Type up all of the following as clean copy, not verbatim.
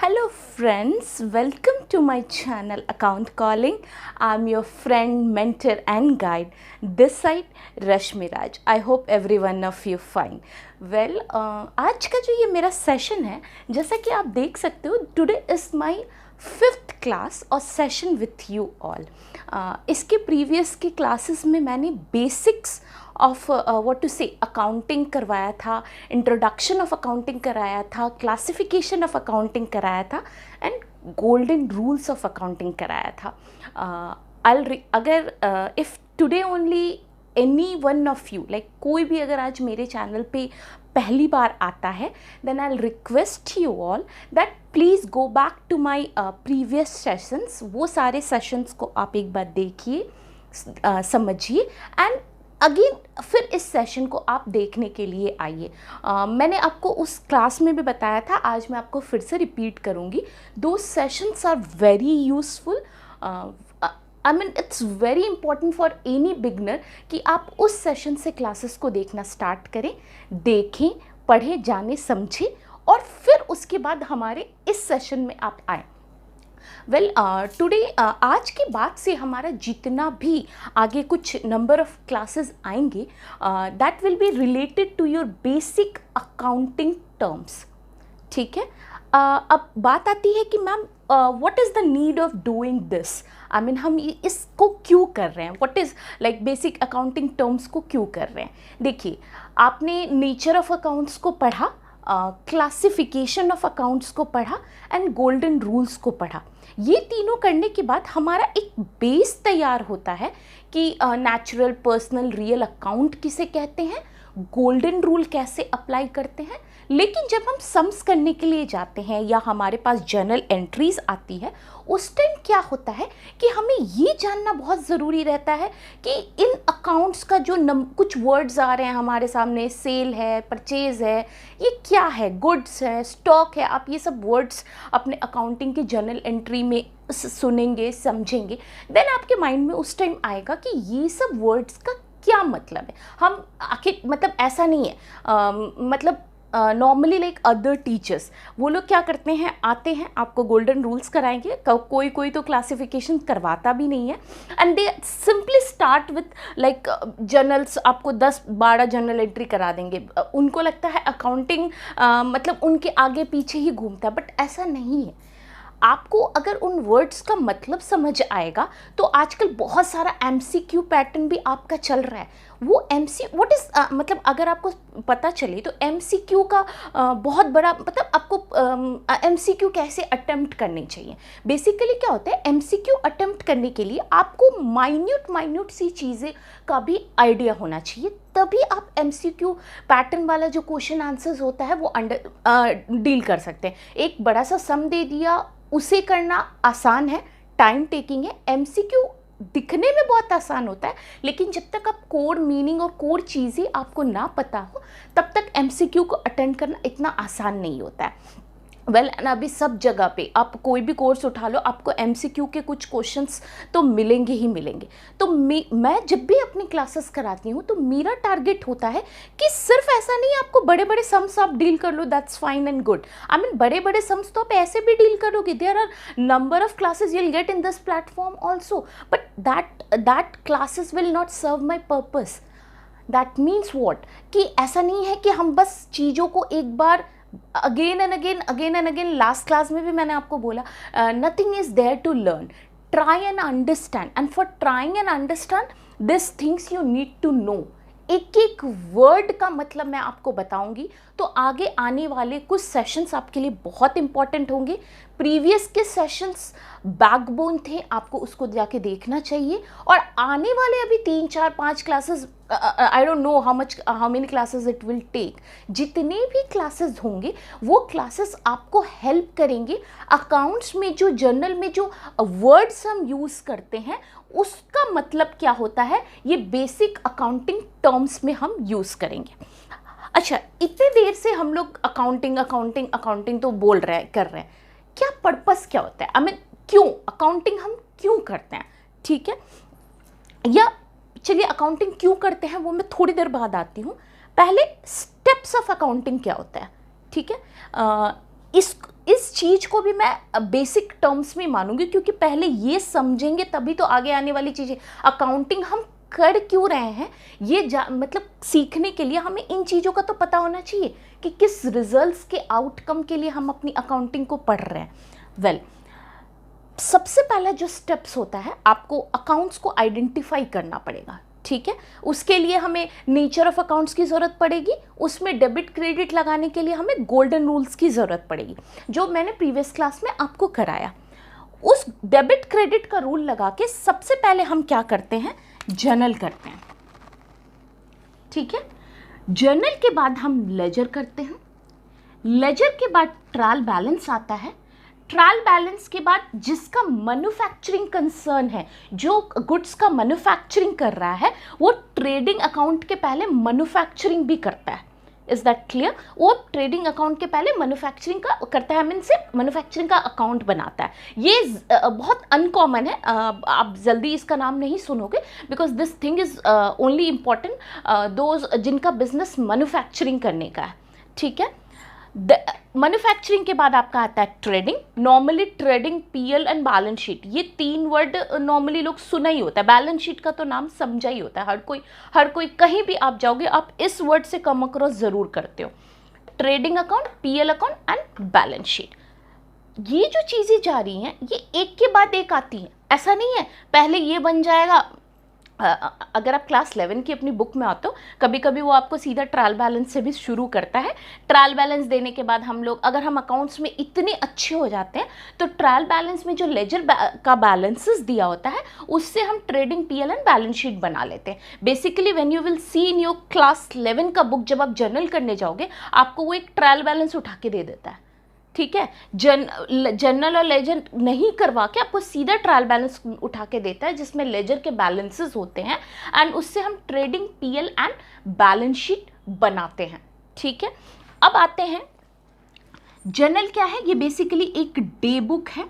Hello friends, welcome to my channel Account Calling. I'm your friend, mentor and guide. This side Rashmi Raj. I hope every one of you fine. Well, आज का जो ये मेरा session है, जैसा कि आप देख सकते हो, today is my 5th class और सेशन विथ यू ऑल. इसके प्रीवियस की क्लासेस में मैंने बेसिक्स ऑफ व्हाट टू से अकाउंटिंग करवाया था, इंट्रोडक्शन ऑफ अकाउंटिंग कराया था, क्लासिफिकेशन ऑफ अकाउंटिंग कराया था and golden rules of accounting कराया था. अगर if today only any one of you like कोई भी अगर आज मेरे चैनल पे पहली बार आता है, then I request you all that please go back to my previous sessions. वो सारे सेशंस को आप एक बार देखिए, समझिए एंड अगेन फिर इस सेशन को आप देखने के लिए आइए. मैंने आपको उस क्लास में भी बताया था, आज मैं आपको फिर से रिपीट करूँगी. दो sessions are very useful. I mean it's very important for any beginner कि आप उस सेशन से क्लासेस को देखना स्टार्ट करें, देखें, पढ़ें, जानें, समझें और फिर उसके बाद हमारे इस सेशन में आप आएँ. वेल टुडे आज के बाद से हमारा जितना भी आगे कुछ नंबर ऑफ क्लासेस आएंगे that will be related to your basic accounting terms. ठीक है. अब बात आती है कि ma'am what is the need of doing this. I mean हम इसको क्यों कर रहे हैं, what is like basic accounting terms को क्यों कर रहे हैं. देखिए, आपने नेचर ऑफ अकाउंट्स को पढ़ा, क्लासिफिकेशन ऑफ अकाउंट्स को पढ़ा एंड गोल्डन रूल्स को पढ़ा. ये तीनों करने के बाद हमारा एक बेस तैयार होता है कि नेचुरल, पर्सनल, रियल अकाउंट किसे कहते हैं, गोल्डन रूल कैसे अप्लाई करते हैं. लेकिन जब हम सम्स करने के लिए जाते हैं या हमारे पास जर्नल एंट्रीज आती है, उस टाइम क्या होता है कि हमें ये जानना बहुत ज़रूरी रहता है कि इन अकाउंट्स का जो कुछ वर्ड्स आ रहे हैं हमारे सामने, सेल है, परचेज है, ये क्या है, गुड्स है, स्टॉक है. आप ये सब वर्ड्स अपने अकाउंटिंग की जर्नल एंट्री में सुनेंगे, समझेंगे. देन आपके माइंड में उस टाइम आएगा कि ये सब वर्ड्स का क्या मतलब है. हम आखिर मतलब ऐसा नहीं है, मतलब नॉर्मली लाइक अदर टीचर्स वो लोग क्या करते हैं, आते हैं, आपको गोल्डन रूल्स कराएंगे. कोई तो क्लासिफिकेशन करवाता भी नहीं है and they simply start with like journals. आपको 10-12 जर्नल एंट्री करा देंगे. उनको लगता है अकाउंटिंग मतलब उनके आगे पीछे ही घूमता है, बट ऐसा नहीं है. आपको अगर उन वर्ड्स का मतलब समझ आएगा तो आजकल बहुत सारा MCQ पैटर्न भी आपका चल रहा है. वो व्हाट इज़ मतलब अगर आपको पता चले तो MCQ का बहुत बड़ा मतलब आपको MCQ कैसे अटेम्प्ट करनी चाहिए. बेसिकली क्या होता है, MCQ अटेम्प्ट करने के लिए आपको माइन्यूट सी चीज़ें का भी आइडिया होना चाहिए, तभी आप MCQ पैटर्न वाला जो क्वेश्चन आंसर्स होता है वो डील कर सकते हैं. एक बड़ा सा सम दे दिया, उसे करना आसान है, टाइम टेकिंग है. MCQ दिखने में बहुत आसान होता है, लेकिन जब तक आप कोर मीनिंग और कोर चीज़ें आपको ना पता हो तब तक MCQ को अटेंड करना इतना आसान नहीं होता है. वेल अभी सब जगह पे आप कोई भी कोर्स उठा लो, आपको MCQ के कुछ क्वेश्चंस तो मिलेंगे ही मिलेंगे. तो मैं जब भी अपनी क्लासेस कराती हूँ तो मेरा टारगेट होता है कि सिर्फ ऐसा नहीं आपको बड़े बड़े सम्स आप डील कर लो, that's fine and good. I mean बड़े बड़े सम्स तो आप ऐसे भी डील करोगे. There are number of classes you will get in this platform also, but that classes will not serve my purpose. That means what कि ऐसा नहीं है कि हम बस चीज़ों को एक बार again and again. Last class में भी मैंने आपको बोला, nothing is there to learn, try and understand. And for trying and understand this things you need to know. एक एक वर्ड का मतलब मैं आपको बताऊंगी, तो आगे आने वाले कुछ सेशंस आपके लिए बहुत इंपॉर्टेंट होंगे. प्रीवियस के सेशंस बैकबोन थे, आपको उसको जाके देखना चाहिए. और आने वाले अभी 3-4-5 classes, I don't know how many classes it will take. जितने भी क्लासेस होंगे वो क्लासेस आपको हेल्प करेंगे. अकाउंट्स में जो जर्नल में जो वर्ड्स हम यूज़ करते हैं उसका मतलब क्या होता है, ये बेसिक अकाउंटिंग टर्म्स में हम यूज़ करेंगे. अच्छा, इतने देर से हम लोग अकाउंटिंग तो बोल रहे हैं, कर रहे हैं. क्या पर्पस क्या होता है, आई मीन क्यों अकाउंटिंग हम क्यों करते हैं. ठीक है, या चलिए अकाउंटिंग क्यों करते हैं वो मैं थोड़ी देर बाद आती हूँ. पहले स्टेप्स ऑफ अकाउंटिंग क्या होता है. ठीक है, इस चीज़ को भी मैं बेसिक टर्म्स में मानूंगी, क्योंकि पहले ये समझेंगे तभी तो आगे आने वाली चीज़ें, अकाउंटिंग हम कर क्यों रहे हैं ये मतलब सीखने के लिए हमें इन चीज़ों का तो पता होना चाहिए कि किस रिजल्ट्स के आउटकम के लिए हम अपनी अकाउंटिंग को पढ़ रहे हैं। वेल, सबसे पहला जो स्टेप्स होता है, आपको अकाउंट्स को आइडेंटिफाई करना पड़ेगा, ठीक है। उसके लिए हमें नेचर ऑफ अकाउंट्स की ज़रूरत पड़ेगी, उसमें डेबिट क्रेडिट लगाने के लिए हमें गोल्डन रूल्स की ज़रूरत पड़ेगी, जो मैंने प्रीवियस क्लास में आपको कराया। उस डेबिट क्रेडिट का रूल लगा के सबसे पहले हम क्या करते हैं, जर्नल करते हैं, ठीक है। जर्नल के बाद हम लेजर करते हैं, लेजर के बाद ट्रायल बैलेंस आता है, ट्रायल बैलेंस के बाद जिसका मैन्युफैक्चरिंग कंसर्न है, जो गुड्स का मैन्युफैक्चरिंग कर रहा है, वो ट्रेडिंग अकाउंट के पहले मैन्युफैक्चरिंग भी करता है। Is that clear? वो ट्रेडिंग अकाउंट के पहले मैन्युफैक्चरिंग का करता है, मीन से मैन्युफैक्चरिंग का अकाउंट बनाता है। ये बहुत अनकॉमन है, आप जल्दी इसका नाम नहीं सुनोगे, because this thing is only important those जिनका बिजनेस मैन्युफैक्चरिंग करने का है, ठीक है। मैन्युफैक्चरिंग के बाद आपका आता है trading. Normally trading, PL and balance sheet, ये तीन वर्ड नॉर्मली लोग सुना ही होता है, बैलेंस शीट का तो नाम समझा ही होता है, हर कोई कहीं भी आप जाओगे आप इस वर्ड से कम अक्रॉस जरूर करते हो, trading account, PL account and balance sheet. ये जो चीज़ें जा रही हैं ये एक के बाद एक आती हैं, ऐसा नहीं है पहले ये बन जाएगा। अगर आप क्लास 11 की अपनी बुक में आते हो, कभी कभी वो आपको सीधा ट्रायल बैलेंस से भी शुरू करता है। ट्रायल बैलेंस देने के बाद हम लोग, अगर हम अकाउंट्स में इतने अच्छे हो जाते हैं तो ट्रायल बैलेंस में जो लेजर का बैलेंसेस दिया होता है उससे हम trading, PL and balance sheet बना लेते हैं। Basically when you will see in your class 11 का बुक, जब आप जर्नल करने जाओगे आपको वो एक ट्रायल बैलेंस उठा के दे देता है, ठीक है। जर्नल और लेजर नहीं करवा के आपको सीधा ट्रायल बैलेंस उठा के देता है, जिसमें लेजर के बैलेंसेस होते हैं एंड उससे हम trading, PL and balance sheet बनाते हैं, ठीक है। अब आते हैं जर्नल क्या है, ये बेसिकली एक डे बुक है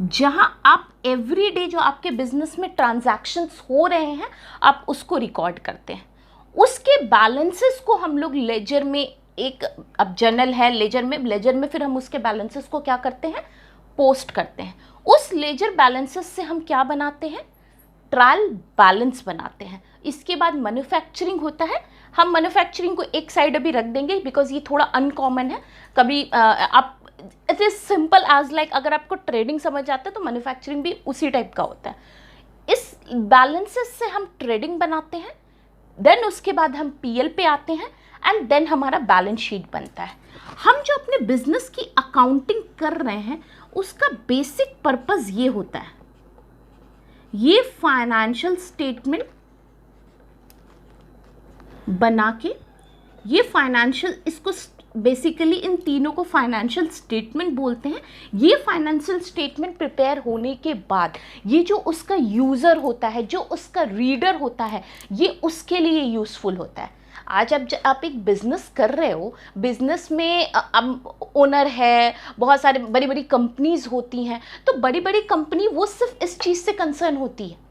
जहां आप एवरी डे जो आपके बिजनेस में ट्रांजैक्शंस हो रहे हैं आप उसको रिकॉर्ड करते हैं। उसके बैलेंसेस को हम लोग लेजर में, एक अब जर्नल है लेजर में फिर हम उसके बैलेंसेस को क्या करते हैं, पोस्ट करते हैं। उस लेजर बैलेंसेस से हम क्या बनाते हैं, ट्रायल बैलेंस बनाते हैं। इसके बाद मैन्युफैक्चरिंग होता है, हम मैन्युफैक्चरिंग को एक साइड अभी रख देंगे बिकॉज ये थोड़ा अनकॉमन है। कभी आप, it is simple as like, अगर आपको ट्रेडिंग समझ आता है तो मैन्युफैक्चरिंग भी उसी टाइप का होता है। इस बैलेंसेस से हम ट्रेडिंग बनाते हैं, देन उसके बाद हम पीएल पे आते हैं एंड देन हमारा बैलेंस शीट बनता है। हम जो अपने बिजनेस की अकाउंटिंग कर रहे हैं उसका बेसिक पर्पस ये होता है, ये फाइनेंशियल स्टेटमेंट बना के, ये फाइनेंशियल, इसको बेसिकली इन तीनों को फाइनेंशियल स्टेटमेंट बोलते हैं। ये फाइनेंशियल स्टेटमेंट प्रिपेयर होने के बाद ये जो उसका यूज़र होता है, जो उसका रीडर होता है, ये उसके लिए यूज़फुल होता है। आज आप एक बिज़नेस कर रहे हो, बिज़नेस में ओनर है, बहुत सारे बड़ी बड़ी कंपनीज होती हैं, तो बड़ी बड़ी कंपनी वो सिर्फ इस चीज़ से कंसर्न होती है,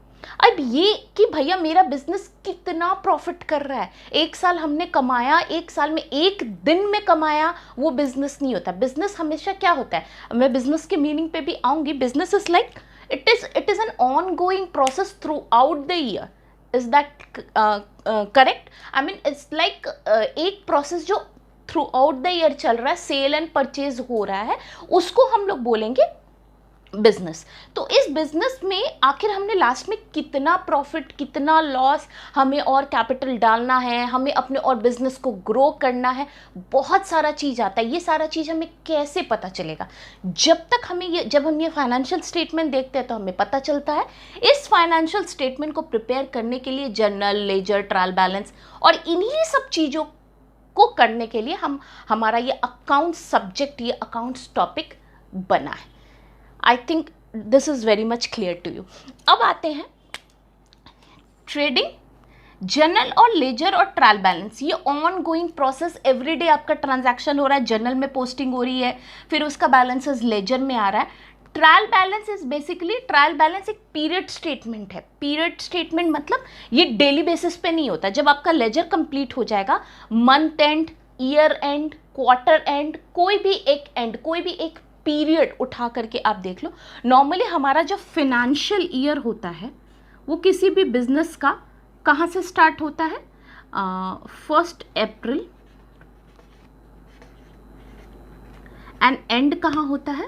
अब ये कि भैया मेरा बिजनेस कितना प्रॉफिट कर रहा है, एक साल हमने कमाया, एक साल में एक दिन में कमाया, वो बिजनेस नहीं होता। बिजनेस हमेशा क्या होता है, मैं बिजनेस के मीनिंग पे भी आऊँगी। Business is like it is an on going process through out the year. Is that correct? I mean it's like एक प्रोसेस जो थ्रू आउट द ईयर चल रहा है, सेल एंड परचेज हो रहा है, उसको हम लोग बोलेंगे बिजनेस। तो इस बिजनेस में आखिर हमने लास्ट में कितना प्रॉफिट, कितना लॉस, हमें और कैपिटल डालना है, हमें अपने और बिजनेस को ग्रो करना है, बहुत सारा चीज़ आता है। ये सारा चीज़ हमें कैसे पता चलेगा? जब हम ये फाइनेंशियल स्टेटमेंट देखते हैं तो हमें पता चलता है। इस फाइनेंशियल स्टेटमेंट को प्रिपेयर करने के लिए जर्नल, लेजर, ट्रायल बैलेंस और इन्हीं सब चीज़ों को करने के लिए हमारा ये अकाउंट्स सब्जेक्ट, ये अकाउंट्स टॉपिक बना है। I think this is very much clear to you. अब आते हैं ट्रेडिंग, जर्नल और लेजर और ट्रायल बैलेंस। ये ऑन गोइंग प्रोसेस, एवरीडे आपका ट्रांजैक्शन हो रहा है, जर्नल में पोस्टिंग हो रही है, फिर उसका बैलेंसेस लेजर में आ रहा है। Trial balance is basically, trial balance एक पीरियड स्टेटमेंट है। पीरियड स्टेटमेंट मतलब ये डेली बेसिस पे नहीं होता। जब आपका लेजर कंप्लीट हो जाएगा, month and, year and, quarter and, कोई भी एक एंड, कोई भी एक पीरियड उठा करके आप देख लो, नॉर्मली हमारा जो फिनेंशियल ईयर होता है वो किसी भी बिजनेस का कहाँ से स्टार्ट होता है, 1 अप्रैल, एंड एंड कहाँ होता है,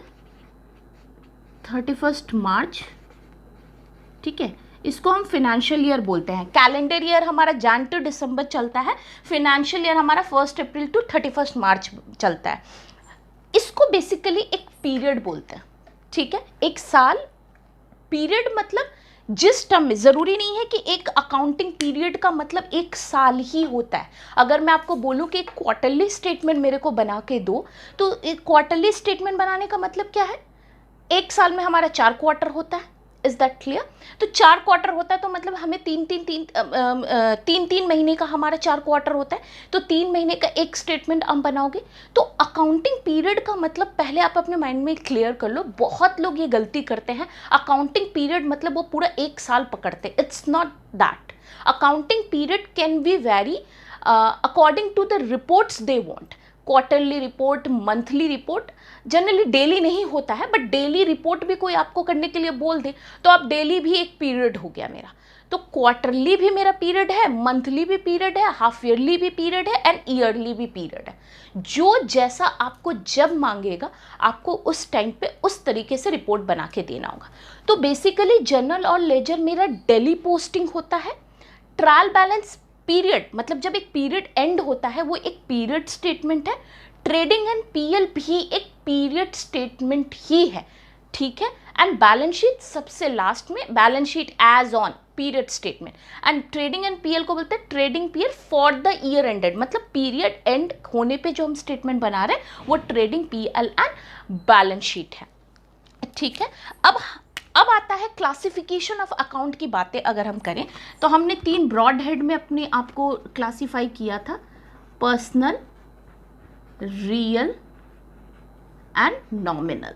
31 मार्च। ठीक है, इसको हम फिनेंशियल ईयर बोलते हैं। कैलेंडर ईयर हमारा जन टू दिसंबर चलता है, फिनेंशियल ईयर हमारा 1 अप्रैल टू 31 मार्च चलता है। इसको बेसिकली एक पीरियड बोलते हैं। ठीक है, एक साल, पीरियड मतलब जिस टर्म में, ज़रूरी नहीं है कि एक अकाउंटिंग पीरियड का मतलब एक साल ही होता है। अगर मैं आपको बोलूँ कि एक क्वार्टरली स्टेटमेंट मेरे को बना के दो, तो एक क्वार्टरली स्टेटमेंट बनाने का मतलब क्या है, एक साल में हमारा 4 क्वार्टर होता है। Is that clear? तो 4 क्वार्टर होता है तो मतलब हमें तीन महीने का हमारा 4 क्वार्टर होता है, तो 3 महीने का एक स्टेटमेंट हम बनाओगे। तो अकाउंटिंग पीरियड का मतलब पहले आप अपने माइंड में क्लियर कर लो। बहुत लोग ये गलती करते हैं, अकाउंटिंग पीरियड मतलब वो पूरा एक साल पकड़ते। It's not that. Accounting period can be vary according to the reports they want. Quarterly report, monthly report, generally daily नहीं होता है, बट डेली रिपोर्ट भी कोई आपको करने के लिए बोल दे तो आप डेली भी एक पीरियड हो गया मेरा। तो क्वार्टरली भी मेरा पीरियड है, मंथली भी पीरियड है, हाफ ईयरली भी पीरियड है, एंड ईयरली भी पीरियड है। जो जैसा आपको जब मांगेगा आपको उस टाइम पे उस तरीके से रिपोर्ट बना के देना होगा। तो बेसिकली जर्नल और लेजर मेरा डेली पोस्टिंग होता है। ट्रायल बैलेंस पीरियड मतलब जब एक पीरियड एंड होता है वो एक पीरियड स्टेटमेंट है। ट्रेडिंग एंड पीएल भी एक पीरियड स्टेटमेंट ही है। ठीक है, एंड बैलेंस शीट सबसे लास्ट में, balance sheet as on period statement. And trading and PL को बोलते हैं trading period for the year ended, मतलब पीरियड एंड होने पे जो हम स्टेटमेंट बना रहे हैं वो trading PL and balance sheet है। ठीक है, अब आता है क्लासिफिकेशन ऑफ अकाउंट की बातें अगर हम करें तो हमने 3 ब्रॉड हेड में अपने आप को क्लासीफाई किया था, personal, real and nominal.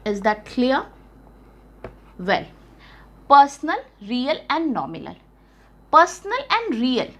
Is that clear? Well, personal, real and nominal. Personal and real,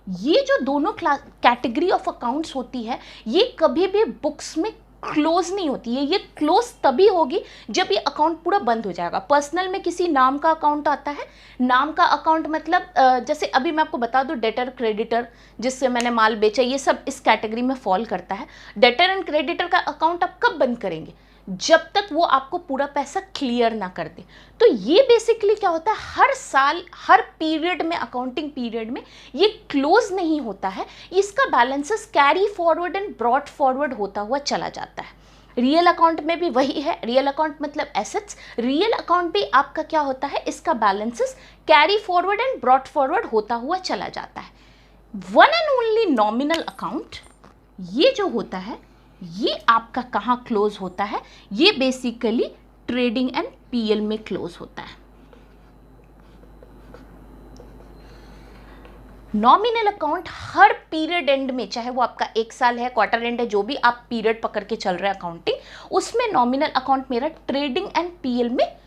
ये जो दोनों कैटेगरी ऑफ अकाउंट्स होती है ये कभी भी बुक्स में क्लोज नहीं होती है। ये क्लोज तभी होगी जब ये अकाउंट पूरा बंद हो जाएगा। पर्सनल में किसी नाम का अकाउंट आता है, नाम का अकाउंट मतलब जैसे अभी मैं आपको बता दूं, डेटर, क्रेडिटर, जिससे मैंने माल बेचा, ये सब इस कैटेगरी में फॉल करता है। डेटर एंड क्रेडिटर का अकाउंट आप कब बंद करेंगे? जब तक वो आपको पूरा पैसा क्लियर ना कर दे। तो ये बेसिकली क्या होता है, हर साल हर पीरियड में, अकाउंटिंग पीरियड में ये क्लोज नहीं होता है, इसका balances carry forward and brought forward होता हुआ चला जाता है। रियल अकाउंट में भी वही है। रियल अकाउंट मतलब एसेट्स, रियल अकाउंट भी आपका क्या होता है, इसका balances carry forward and brought forward होता हुआ चला जाता है। One and only nominal account, ये जो होता है ये आपका कहाँ क्लोज होता है, ये बेसिकली ट्रेडिंग एंड पीएल में क्लोज होता है। Nominal account her period and में, चाहे वो आपका एक साल है, क्वार्टर एंड है, जो भी आप पीरियड पकड़ के चल रहे हैं अकाउंटिंग, उसमें नॉमिनल अकाउंट मेरा ट्रेडिंग एंड पीएल में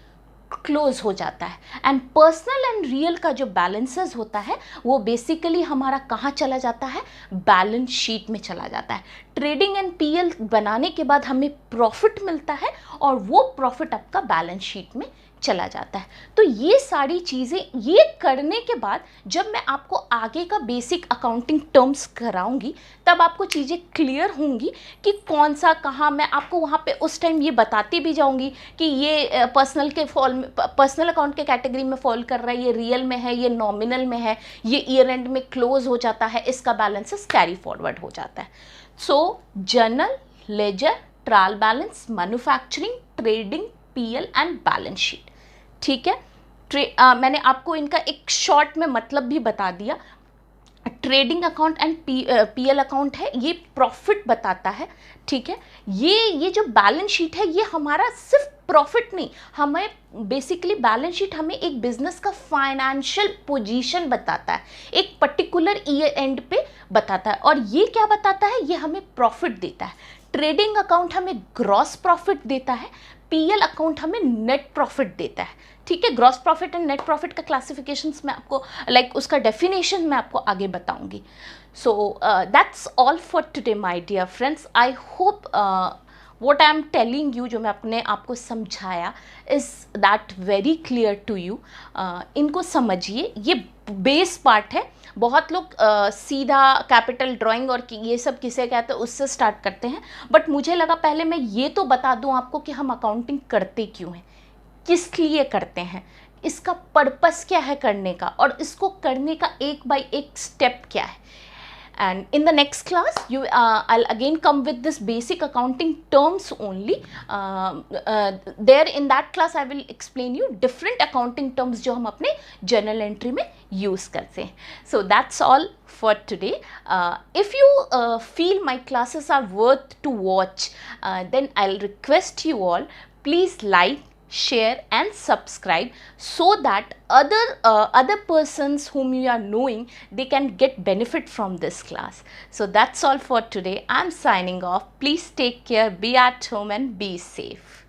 क्लोज हो जाता है। एंड पर्सनल एंड रियल का जो बैलेंसेस होता है वो बेसिकली हमारा कहाँ चला जाता है, बैलेंस शीट में चला जाता है। ट्रेडिंग एंड पीएल बनाने के बाद हमें प्रॉफिट मिलता है और वो प्रॉफिट आपका बैलेंस शीट में चला जाता है। तो ये सारी चीज़ें ये करने के बाद जब मैं आपको आगे का बेसिक अकाउंटिंग टर्म्स कराऊंगी तब आपको चीज़ें क्लियर होंगी कि कौन सा कहाँ, मैं आपको वहाँ पे उस टाइम ये बताती भी जाऊंगी कि ये पर्सनल अकाउंट के कैटेगरी में फॉल कर रहा है, ये रियल में है, ये नॉमिनल में है, ये ईयर एंड में क्लोज हो जाता है, इसका बैलेंसेस कैरी फॉरवर्ड हो जाता है। So journal, ledger, trial balance, manufacturing, trading, PL and balance sheet. ठीक है, मैंने आपको इनका एक शॉर्ट में मतलब भी बता दिया। Trading account and PL account है, ये प्रॉफिट बताता है। ठीक है, ये जो बैलेंस शीट है ये हमारा सिर्फ प्रॉफिट नहीं, हमें बेसिकली बैलेंस शीट हमें एक बिजनेस का फाइनेंशियल पोजीशन बताता है, एक पर्टिकुलर ईयर एंड पे बताता है। और ये क्या बताता है, ये हमें प्रॉफिट देता है। ट्रेडिंग अकाउंट हमें ग्रॉस प्रॉफिट देता है, पीएल अकाउंट हमें नेट प्रॉफिट देता है। ठीक है, gross profit and net profit का क्लासिफिकेशंस मैं आपको उसका डेफिनेशन मैं आपको आगे बताऊंगी। So that's all for today, my dear friends. I hope what I am telling you, जो मैं अपने आपको समझाया, is that very clear to you. इनको समझिए, ये बेस पार्ट है. बहुत लोग सीधा कैपिटल ड्राइंग और ये सब किसे कहते हैं उससे स्टार्ट करते हैं, बट मुझे लगा पहले मैं ये तो बता दूं आपको कि हम अकाउंटिंग करते क्यों हैं, किस लिए करते हैं, इसका पर्पस क्या है करने का, और इसको करने का एक बाय एक स्टेप क्या है. And in the next class I'll again come with this basic accounting terms only. There in that class I will explain you different accounting terms जो हम अपने journal entry में use करते हैं. So that's all for today. If you feel my classes are worth to watch, then I'll request you all, please like, share and subscribe, so that other persons whom you are knowing, they can get benefit from this class. So that's all for today. I'm signing off. Please take care, be at home and be safe.